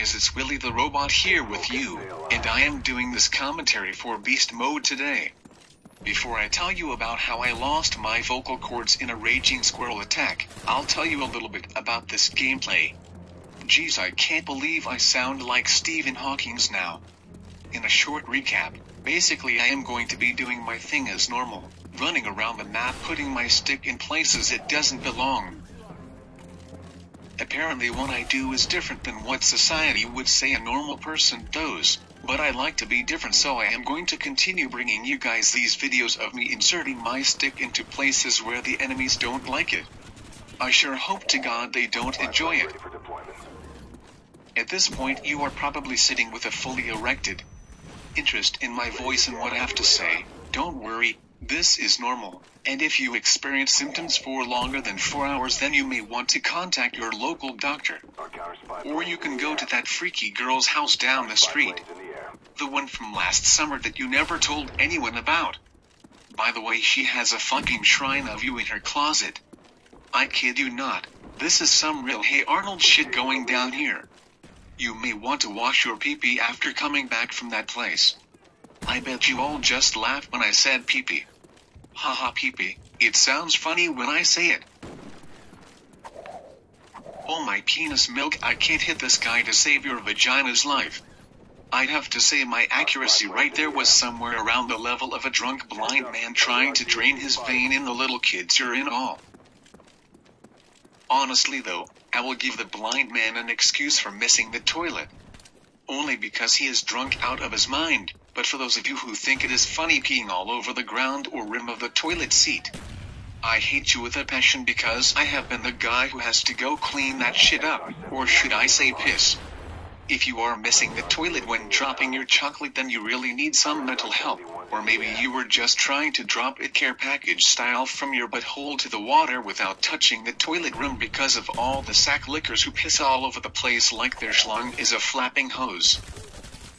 guys, it's Willie the Robot here with you, and I am doing this commentary for Beast Mode today. Before I tell you about how I lost my vocal cords in a raging squirrel attack, I'll tell you a little bit about this gameplay. Geez, I can't believe I sound like Stephen Hawking's now. In a short recap, basically I am going to be doing my thing as normal, running around the map putting my stick in places it doesn't belong. Apparently what I do is different than what society would say a normal person does, but I like to be different, so I am going to continue bringing you guys these videos of me inserting my stick into places where the enemies don't like it. I sure hope to God they don't enjoy it. At this point you are probably sitting with a fully erected interest in my voice and what I have to say. Don't worry, this is normal, and if you experience symptoms for longer than 4 hours then you may want to contact your local doctor. Or you can go to that freaky girl's house down the street. The one from last summer that you never told anyone about. By the way, she has a fucking shrine of you in her closet. I kid you not, this is some real Hey Arnold shit going down here. You may want to wash your pee-pee after coming back from that place. I bet you all just laughed when I said pee-pee. Haha, pee-pee, it sounds funny when I say it. Oh my penis milk, I can't hit this guy to save your vagina's life. I'd have to say my accuracy right there was somewhere around the level of a drunk blind man trying to drain his vein in the little kid's urine all. Honestly though, I will give the blind man an excuse for missing the toilet. Only because he is drunk out of his mind, but for those of you who think it is funny peeing all over the ground or rim of the toilet seat, I hate you with a passion because I have been the guy who has to go clean that shit up, or should I say piss. If you are missing the toilet when dropping your chocolate then you really need some mental help, or maybe you were just trying to drop it care package style from your butthole to the water without touching the toilet rim because of all the sack lickers who piss all over the place like their schlong is a flapping hose.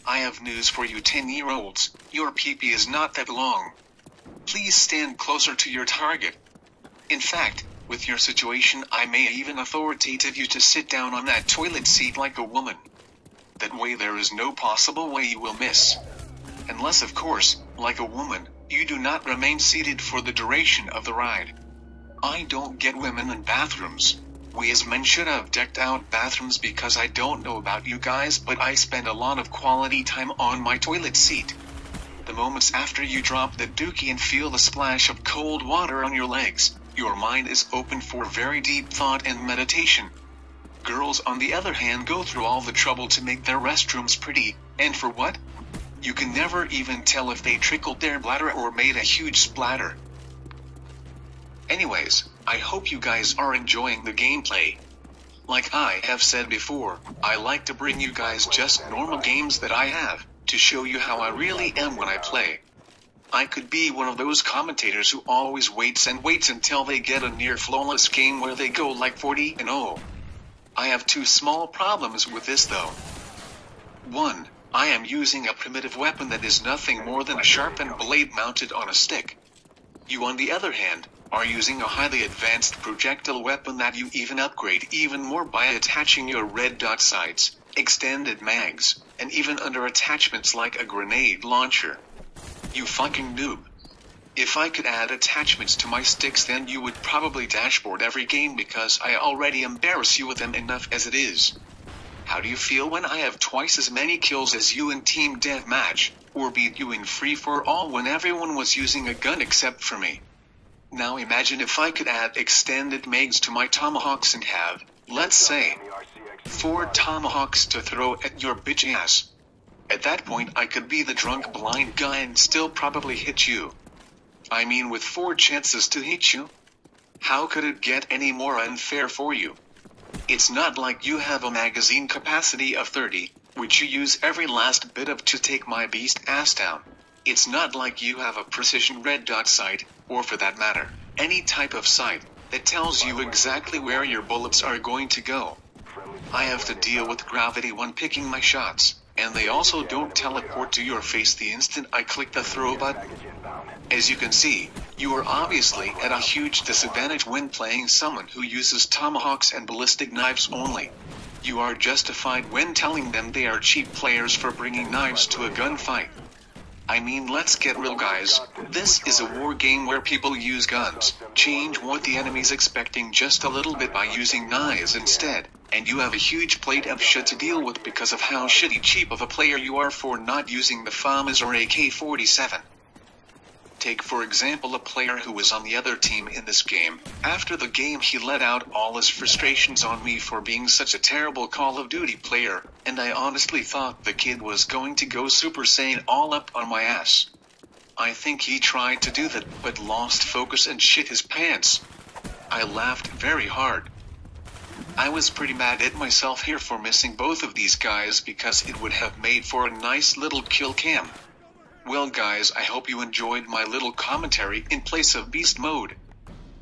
I have news for you 10-year-olds, your pee-pee is not that long. Please stand closer to your target. In fact, with your situation I may even authoritative you to sit down on that toilet seat like a woman. That way there is no possible way you will miss. Unless of course, like a woman, you do not remain seated for the duration of the ride. I don't get women in bathrooms. We as men should have decked out bathrooms because I don't know about you guys but I spend a lot of quality time on my toilet seat. The moments after you drop the dookie and feel the splash of cold water on your legs, your mind is open for very deep thought and meditation. Girls on the other hand go through all the trouble to make their restrooms pretty, and for what? You can never even tell if they trickled their bladder or made a huge splatter. Anyways, I hope you guys are enjoying the gameplay. Like I have said before, I like to bring you guys just normal games that I have, to show you how I really am when I play. I could be one of those commentators who always waits and waits until they get a near flawless game where they go like 40-0. I have two small problems with this though. 1. I am using a primitive weapon that is nothing more than a sharpened blade mounted on a stick. You on the other hand, are using a highly advanced projectile weapon that you even upgrade even more by attaching your red dot sights, extended mags, and even under attachments like a grenade launcher. You fucking noob. If I could add attachments to my sticks then you would probably dashboard every game because I already embarrass you with them enough as it is. How do you feel when I have twice as many kills as you in team deathmatch, or beat you in free-for-all when everyone was using a gun except for me? Now imagine if I could add extended mags to my tomahawks and have, let's say, 4 tomahawks to throw at your bitch ass. At that point I could be the drunk blind guy and still probably hit you. I mean with 4 chances to hit you? How could it get any more unfair for you? It's not like you have a magazine capacity of 30, which you use every last bit of to take my beast ass down. It's not like you have a precision red dot sight, or for that matter, any type of sight, that tells you exactly where your bullets are going to go. I have to deal with gravity when picking my shots, and they also don't teleport to your face the instant I click the throw button. As you can see, you are obviously at a huge disadvantage when playing someone who uses tomahawks and ballistic knives only. You are justified when telling them they are cheap players for bringing knives to a gunfight. I mean, let's get real, guys. This is a war game where people use guns. Change what the enemy's expecting just a little bit by using knives instead, and you have a huge plate of shit to deal with because of how shitty cheap of a player you are for not using the FAMAS or AK-47. Take for example a player who was on the other team in this game. After the game he let out all his frustrations on me for being such a terrible Call of Duty player, and I honestly thought the kid was going to go Super Saiyan all up on my ass. I think he tried to do that but lost focus and shit his pants. I laughed very hard. I was pretty mad at myself here for missing both of these guys because it would have made for a nice little kill cam. Well guys, I hope you enjoyed my little commentary in place of beast mode.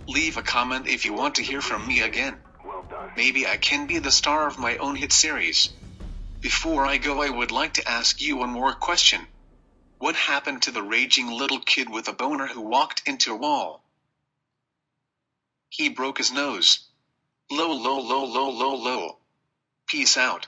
Leave a comment if you want to hear from me again. Maybe I can be the star of my own hit series. Before I go, I would like to ask you one more question. What happened to the raging little kid with a boner who walked into a wall? He broke his nose. Low. Peace out.